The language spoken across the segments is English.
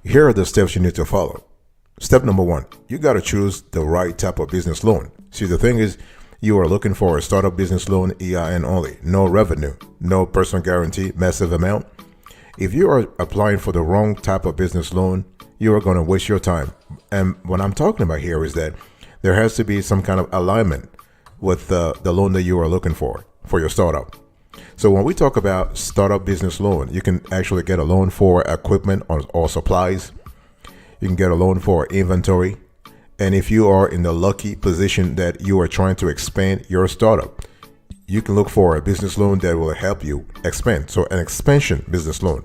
Here are the steps you need to follow. Step number one, you got to choose the right type of business loan. See, the thing is, you are looking for a startup business loan, EIN only, no revenue, no personal guarantee, massive amount. If you are applying for the wrong type of business loan, you are going to waste your time. And what I'm talking about here is that there has to be some kind of alignment with the loan that you are looking for your startup. So when we talk about startup business loan, you can actually get a loan for equipment or supplies. You can get a loan for inventory. And if you are in the lucky position that you are trying to expand your startup, you can look for a business loan that will help you expand. So an expansion business loan.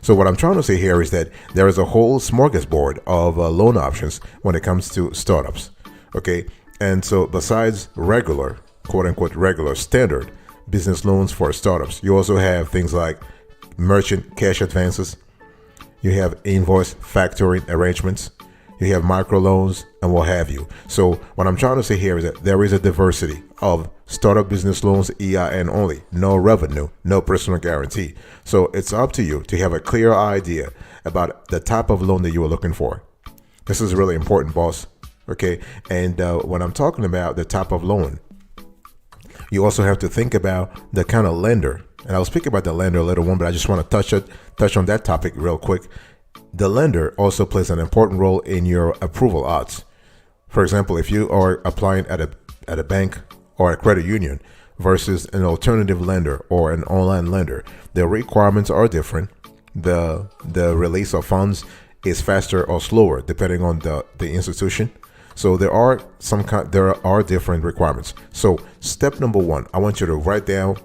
So what I'm trying to say here is that there is a whole smorgasbord of loan options when it comes to startups. Okay. And so besides regular, quote unquote, regular standard business loans for startups, you also have things like merchant cash advances. You have invoice factoring arrangements. You have microloans and what have you. So what I'm trying to say here is that there is a diversity of startup business loans, EIN only, no revenue, no personal guarantee. So it's up to you to have a clear idea about the type of loan that you are looking for. This is really important, boss. Okay. And when I'm talking about the type of loan, you also have to think about the kind of lender. And I'll speak about the lender later on, but I just want to touch on that topic real quick. The lender also plays an important role in your approval odds. For example, if you are applying at a bank or a credit union versus an alternative lender or an online lender, the requirements are different. The release of funds is faster or slower depending on the institution. So there are different requirements. So step number one, I want you to write down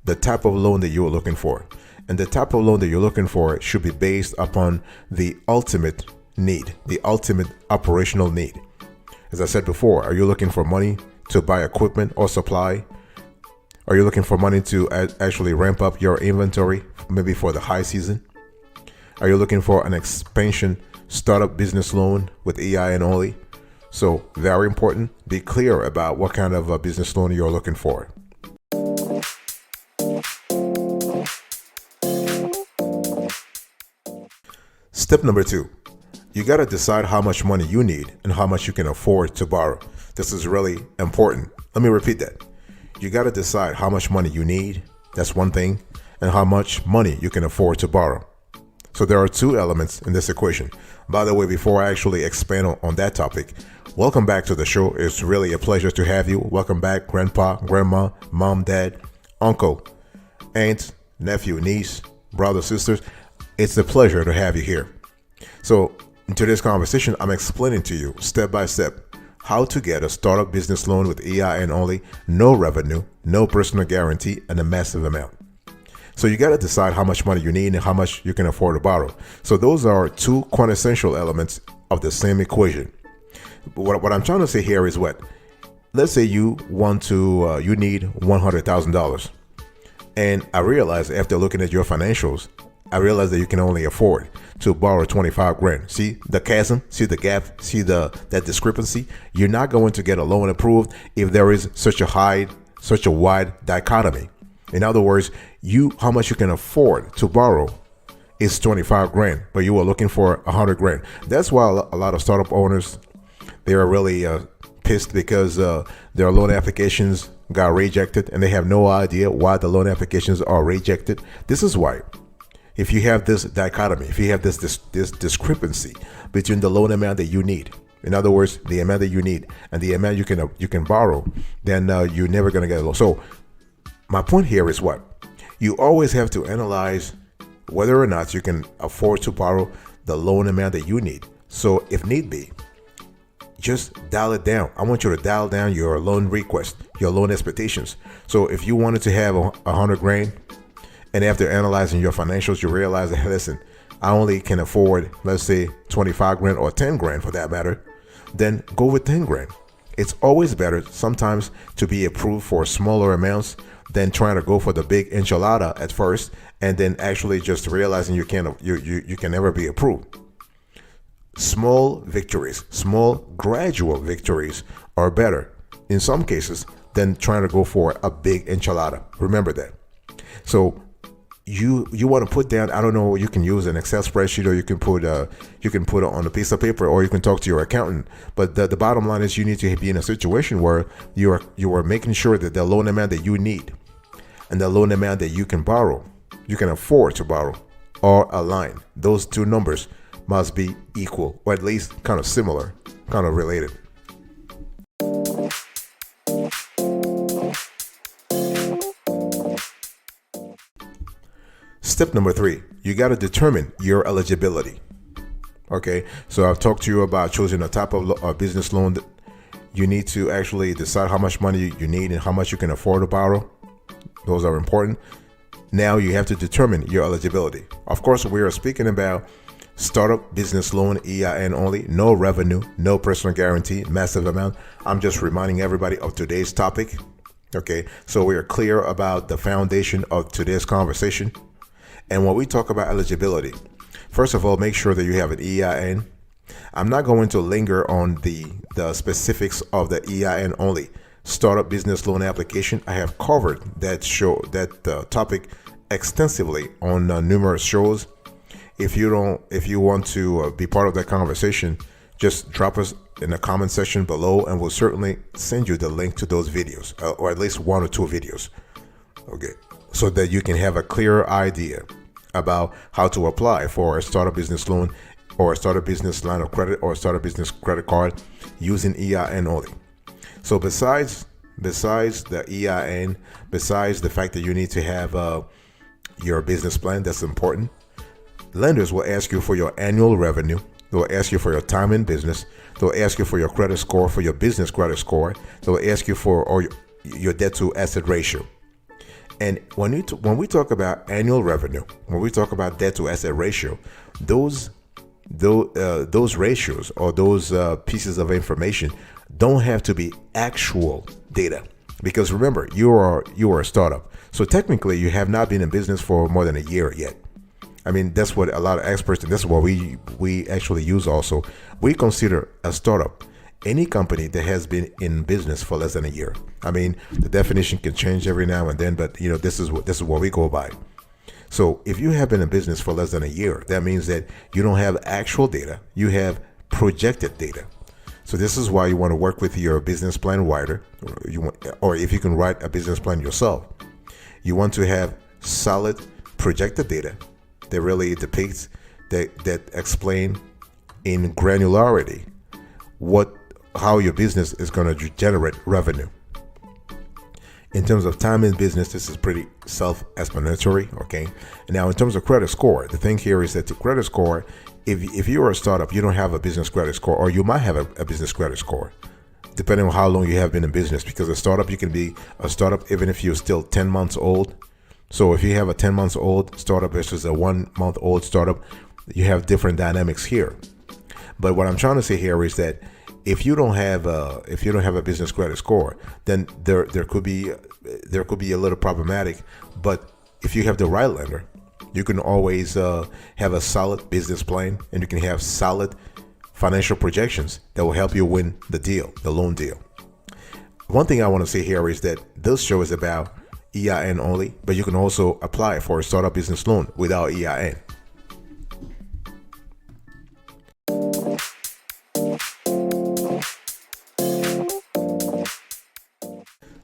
the type of loan that you are looking for. And the type of loan that you're looking for should be based upon the ultimate need, the ultimate operational need. As I said before, are you looking for money to buy equipment or supply? Are you looking for money to actually ramp up your inventory, maybe for the high season? Are you looking for an expansion startup business loan with EIN only? So very important, be clear about what kind of a business loan you're looking for. Step number two, you got to decide how much money you need and how much you can afford to borrow. This is really important. Let me repeat that. You got to decide how much money you need. That's one thing. And how much money you can afford to borrow. So there are two elements in this equation. By the way, before I actually expand on that topic, welcome back to the show. It's really a pleasure to have you. Welcome back, grandpa, grandma, mom, dad, uncle, aunt, nephew, niece, brothers, sisters. It's a pleasure to have you here. So in today's conversation, I'm explaining to you step by step how to get a startup business loan with EIN only, no revenue, no personal guarantee, and a massive amount. So you got to decide how much money you need and how much you can afford to borrow. So those are two quintessential elements of the same equation. What I'm trying to say here is what? Let's say you need $100,000. And I realize after looking at your financials, I realize that you can only afford to borrow 25 grand. See the chasm, see the gap, see that discrepancy. You're not going to get a loan approved if there is such a wide dichotomy. In other words, how much you can afford to borrow is 25 grand, but you are looking for 100 grand. That's why a lot of startup owners, they are really pissed because their loan applications got rejected and they have no idea why the loan applications are rejected. This is why. If you have this dichotomy, if you have this discrepancy between the loan amount that you need, in other words, the amount that you need and the amount you can borrow, then you're never going to get a loan. So my point here is what? You always have to analyze whether or not you can afford to borrow the loan amount that you need. So if need be, just dial it down. I want you to dial down your loan request, your loan expectations. So if you wanted to have 100 grand, and after analyzing your financials, you realize that, hey, listen, I only can afford, let's say 25 grand or 10 grand for that matter, then go with 10 grand. It's always better sometimes to be approved for smaller amounts than trying to go for the big enchilada at first and then actually just realizing you can never be approved. Small victories, small gradual victories are better in some cases than trying to go for a big enchilada. Remember that. So you want to put down, I don't know, you can use an Excel spreadsheet, or you can put it on a piece of paper, or you can talk to your accountant. But the bottom line is, you need to be in a situation where you are making sure that the loan amount that you need and the loan amount that you can afford to borrow, are aligned. Those two numbers must be equal, or at least kind of similar, kind of related. Step number 3, you got to determine your eligibility. Okay, so I've talked to you about choosing a type of business loan. That you need to actually decide how much money you need and how much you can afford to borrow. Those are important. Now you have to determine your eligibility. Of course, we are speaking about startup business loan, EIN only, no revenue, no personal guarantee, massive amount. I'm just reminding everybody of today's topic. Okay, so we are clear about the foundation of today's conversation. And when we talk about eligibility, first of all, make sure that you have an EIN. I'm not going to linger on the specifics of the EIN only startup business loan application. I have covered that topic extensively on numerous shows. If you want to be part of that conversation, just drop us in the comment section below, and we'll certainly send you the link to those videos, or at least 1 or 2 videos. Okay, so that you can have a clear idea about how to apply for a startup business loan, or a startup business line of credit, or a startup business credit card using EIN only. So besides the EIN, besides the fact that you need to have your business plan, that's important. Lenders will ask you for your annual revenue. They'll ask you for your time in business. They'll ask you for your credit score, for your business credit score. They'll ask you for your debt to asset ratio. And when we talk about annual revenue, when we talk about debt to asset ratio, those ratios, or those pieces of information, don't have to be actual data, because remember, you are a startup, so technically you have not been in business for more than a year yet. I mean, that's what a lot of experts, and that's what we actually use also. We consider a startup any company that has been in business for less than a year. I mean, the definition can change every now and then, but this is what we go by. So if you have been in business for less than a year, that means that you don't have actual data, you have projected data. So this is why you want to work with your business plan writer, or if you can write a business plan yourself. You want to have solid projected data that really depicts, that explain in granularity how your business is going to generate revenue. In terms of time in business, this is pretty self-explanatory, okay? Now, in terms of credit score, the thing here is that the credit score, if you are a startup, you don't have a business credit score, or you might have a business credit score, depending on how long you have been in business. Because a startup, you can be a startup even if you're still 10 months old. So if you have a 10 months old startup versus a 1 month old startup, you have different dynamics here. But what I'm trying to say here is that if you don't have a business credit score, then there could be a little problematic. But if you have the right lender, you can always have a solid business plan, and you can have solid financial projections that will help you win the loan deal. One thing I want to say here is that this show is about EIN only, but you can also apply for a startup business loan without EIN.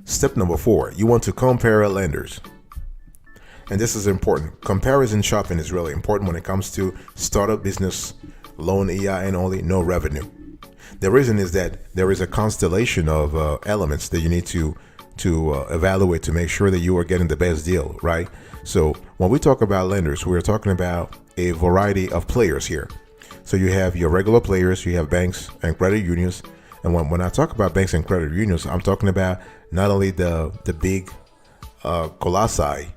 Step number 4, you want to compare lenders. And this is important. Comparison shopping is really important when it comes to startup business loan, EIN only, no revenue. The reason is that there is a constellation of elements that you need to evaluate to make sure that you are getting the best deal, right? So when we talk about lenders, we're talking about a variety of players here. So you have your regular players, you have banks and credit unions. And when I talk about banks and credit unions, I'm talking about not only the big colossi,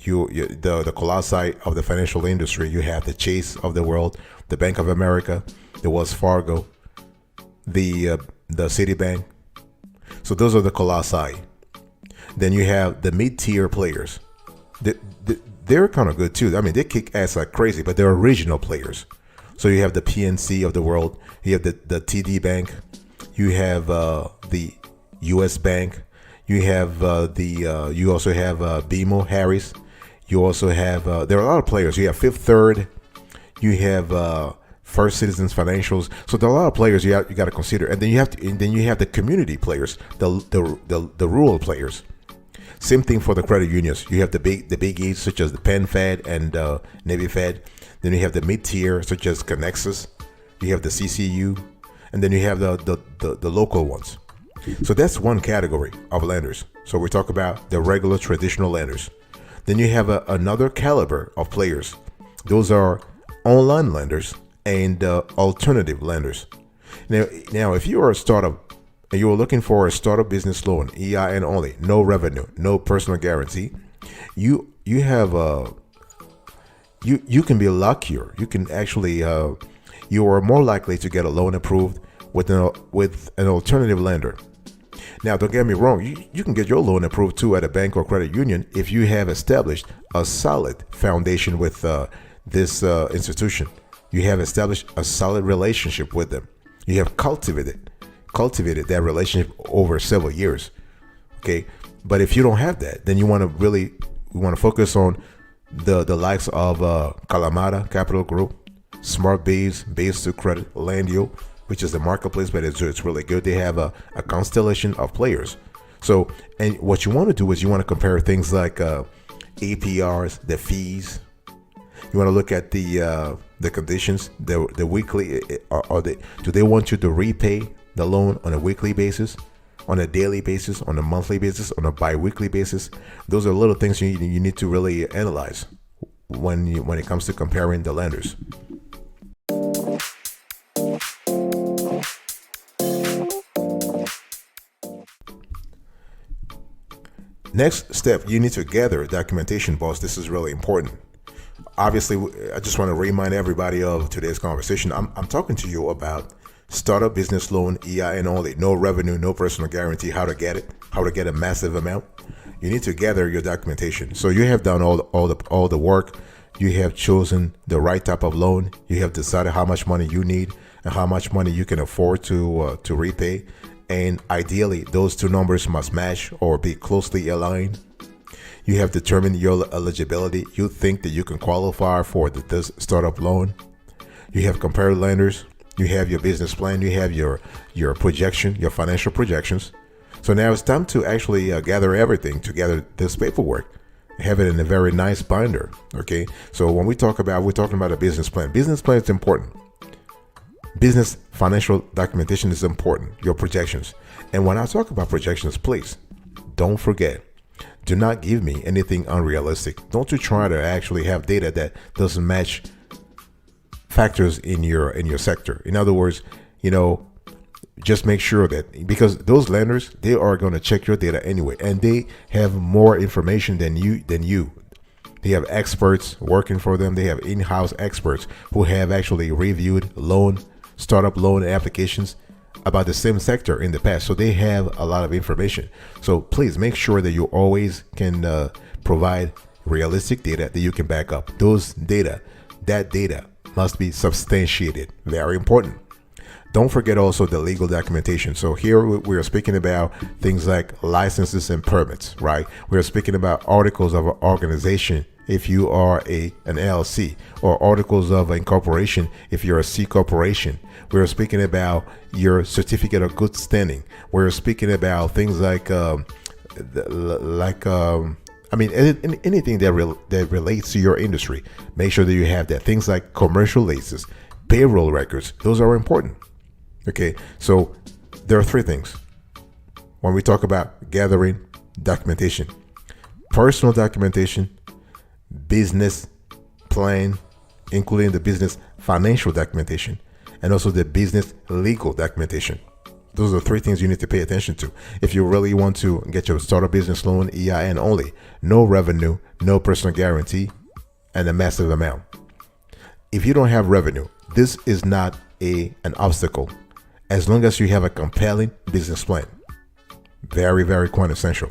the colossi of the financial industry. You have the Chase of the world, the Bank of America, the Wells Fargo, the Citibank. So those are the colossi. Then you have the mid-tier players. They're kind of good too. I mean, they kick ass like crazy, but they're regional players. So you have the PNC of the world. You have the TD Bank. You have the US Bank. You have you also have BMO Harris. You also have there are a lot of players. You have Fifth Third, you have First Citizens Financials. So there are a lot of players you got to consider, and then you have the community players, the rural players. Same thing for the credit unions. You have the biggies such as the Penn Fed and Navy Fed. Then you have the mid tier such as Connexus. You have the CCU, and then you have the local ones. So that's one category of lenders. So we talk about the regular traditional lenders. Then you have another caliber of players. Those are online lenders and alternative lenders. Now, if you are a startup and you are looking for a startup business loan, EIN only, no revenue, no personal guarantee, you have you can be luckier. You can actually you are more likely to get a loan approved with an alternative lender. Now, don't get me wrong, you can get your loan approved too at a bank or credit union if you have established a solid foundation with this institution. You have established a solid relationship with them. You have cultivated that relationship over several years. Okay, but if you don't have that, then you want to focus on the likes of Kalamata Capital Group, Smart Base 2 Credit, Landio, which is the marketplace, but it's really good. They have a constellation of players. So, and what you want to do is you want to compare things like APRs, the fees. You want to look at the conditions, the weekly. Do they want you to repay the loan on a weekly basis, on a daily basis, on a monthly basis, on a bi-weekly basis? Those are little things you need to really analyze when it comes to comparing the lenders. Next step, you need to gather documentation, boss. This is really important. Obviously, I just want to remind everybody of today's conversation. I'm talking to you about startup business loan, EIN only, no revenue, no personal guarantee, how to get it, how to get a massive amount. You need to gather your documentation. So you have done all the work. You have chosen the right type of loan. You have decided how much money you need and how much money you can afford to repay. And ideally, those two numbers must match or be closely aligned. You have determined your eligibility. You think that you can qualify for this startup loan. You have compared lenders. You have your business plan. You have your projection, your financial projections. So now it's time to actually gather everything together, this paperwork, have it in a very nice binder. Okay. So when we're talking about a business plan. Business plan is important. Business financial documentation is important, your projections. And when I talk about projections, please don't forget, do not give me anything unrealistic. Don't you try to actually have data that doesn't match factors in your sector. In other words, just make sure that, because those lenders, they are going to check your data anyway, and they have more information than you. They have experts working for them. They have in-house experts who have actually reviewed startup loan applications about the same sector in the past. So they have a lot of information. So please make sure that you always can provide realistic data that you can back up. That data must be substantiated. Very important. Don't forget also the legal documentation. So here we are speaking about things like licenses and permits, right? We're speaking about articles of organization if you are an LLC, or articles of incorporation if you're a C corporation. We're speaking about your certificate of good standing. We're speaking about things like anything that relates to your industry. Make sure that you have that. Things like commercial leases, payroll records, those are important. Okay, so there are three things when we talk about gathering documentation: personal documentation, business plan, including the business financial documentation, and also the business legal documentation. Those are three things you need to pay attention to if you really want to get your startup business loan, EIN only, no revenue, no personal guarantee, and a massive amount. If you don't have revenue, this is not an obstacle, as long as you have a compelling business plan. Very, very quintessential.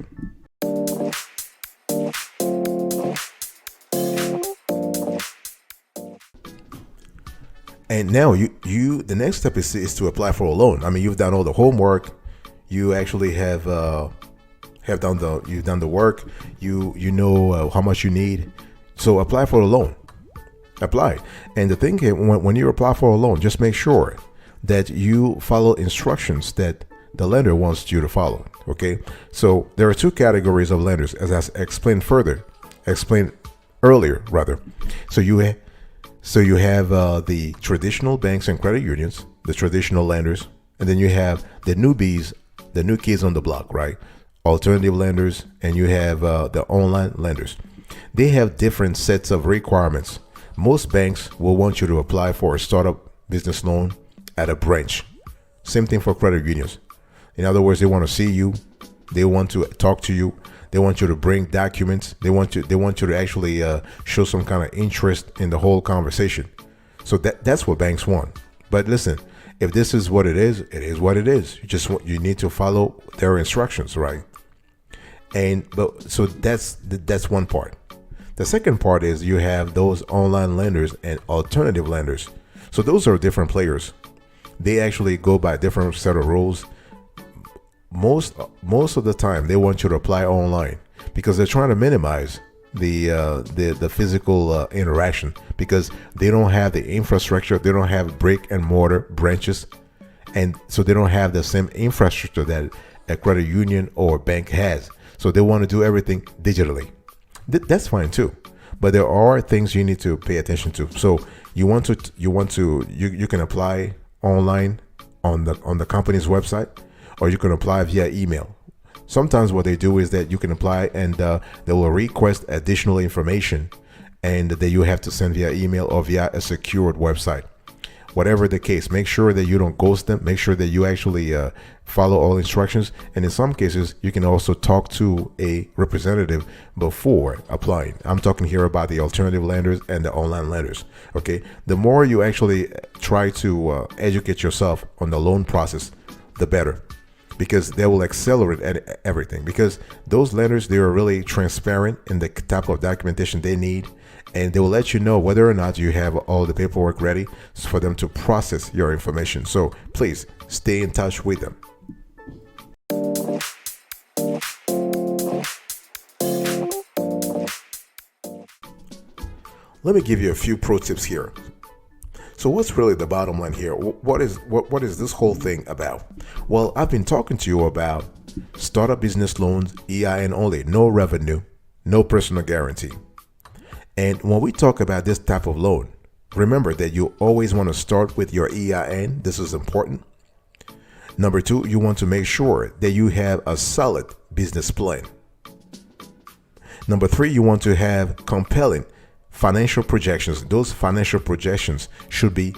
And now the next step is to apply for a loan. I mean, you've done all the homework. You actually have done the work. You know how much you need So apply for a loan. Apply. And the thing here, when you apply for a loan, just make sure that you follow instructions that the lender wants you to follow. Okay. So there are two categories of lenders, as I explained earlier rather. So you have the traditional banks and credit unions, the traditional lenders, and then you have the newbies, the new kids on the block, right? Alternative lenders, and you have the online lenders. They have different sets of requirements. Most banks will want you to apply for a startup business loan at a branch. Same thing for credit unions. In other words, they want to see you. They want to talk to you. They want you to bring documents. They want you to actually show some kind of interest in the whole conversation. So that's what banks want. But listen, if this is what it is what it is. You need to follow their instructions, right? So that's one part. The second part is you have those online lenders and alternative lenders. So those are different players. They actually go by different set of rules. Most of the time they want you to apply online because they're trying to minimize the physical interaction, because they don't have the infrastructure. They don't have brick and mortar branches, and so they don't have the same infrastructure that a credit union or bank has. So they want to do everything digitally. That's fine too, but there are things you need to pay attention to. So you can apply online on the company's website, or you can apply via email. Sometimes what they do is that you can apply and they will request additional information, and that you have to send via email or via a secured website. Whatever the case, make sure that you don't ghost them. Make sure that you actually follow all instructions. And in some cases, you can also talk to a representative before applying. I'm talking here about the alternative lenders and the online lenders. Okay. The more you actually try to educate yourself on the loan process, the better, because they will accelerate everything. Because those lenders, they are really transparent in the type of documentation they need, and they will let you know whether or not you have all the paperwork ready for them to process your information. So please stay in touch with them. Let me give you a few pro tips here. So what's really the bottom line here? What is this whole thing about? Well, I've been talking to you about startup business loans, EIN only, no revenue, no personal guarantee. And when we talk about this type of loan, remember that you always want to start with your EIN. This is important. Number two, you want to make sure that you have a solid business plan. Number three, you want to have compelling financial projections. Those financial projections should be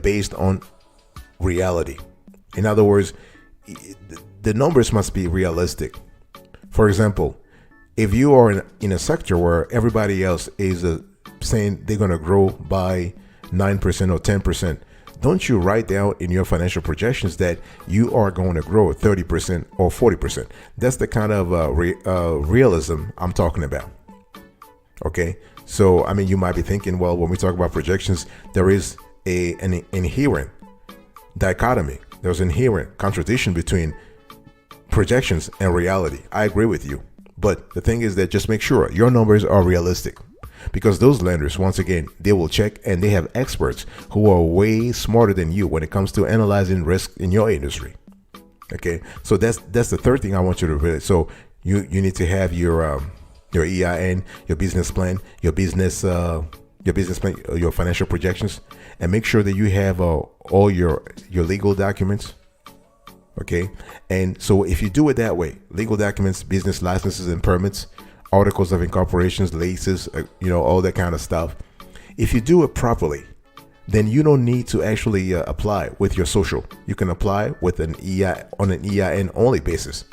based on reality. In other words, the numbers must be realistic. For example, if you are in a sector where everybody else is saying they're going to grow by 9% or 10%, don't you write down in your financial projections that you are going to grow 30% or 40%. That's the kind of realism I'm talking about. Okay, so you might be thinking, well, when we talk about projections, there is an inherent dichotomy. There's an inherent contradiction between projections and reality. I agree with you, but the thing is that just make sure your numbers are realistic, because those lenders, once again, they will check, and they have experts who are way smarter than you when it comes to analyzing risk in your industry. Okay, so that's the third thing I want you to really. So you need to have your EIN, your business plan, your financial projections, and make sure that you have all your legal documents. Okay. And so if you do it that way, legal documents, business licenses and permits, articles of incorporations, leases, all that kind of stuff. If you do it properly, then you don't need to actually apply with your social. You can apply with an EIN only basis.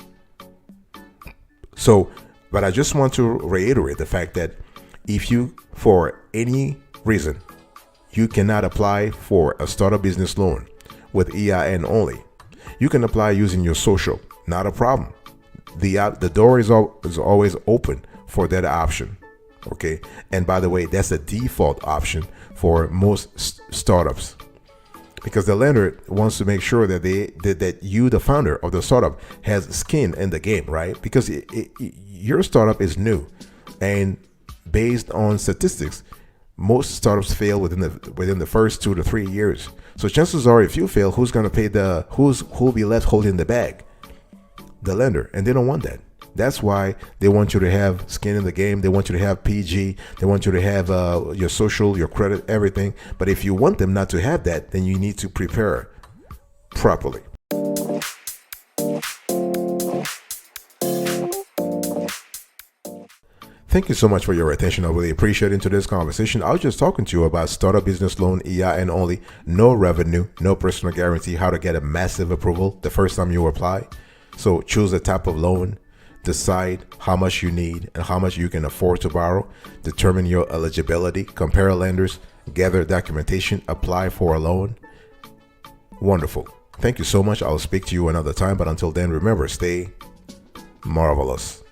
So, but I just want to reiterate the fact that if you, for any reason, you cannot apply for a startup business loan with EIN only, you can apply using your social. Not a problem. The door is always open for that option. Okay. And by the way, that's a default option for most startups, because the lender wants to make sure that that you, the founder of the startup, has skin in the game, right? Because your startup is new, and Based on statistics, most startups fail within the first 2 to 3 years. So chances are, if you fail, who's going to pay who'll be left holding the bag? The lender, and they don't want that. That's why they want you to have skin in the game. They want you to have PG. They want you to have your social, your credit, everything. But if you want them not to have that, then you need to prepare properly. Thank you so much for your attention. I really appreciate it. In today's conversation, I was just talking to you about startup business loan, EIN only, no revenue, no personal guarantee, how to get a massive approval the first time you apply. So choose the type of loan, decide how much you need and how much you can afford to borrow, determine your eligibility, compare lenders, gather documentation, apply for a loan. Wonderful. Thank you so much. I'll speak to you another time, but until then, remember, stay marvelous.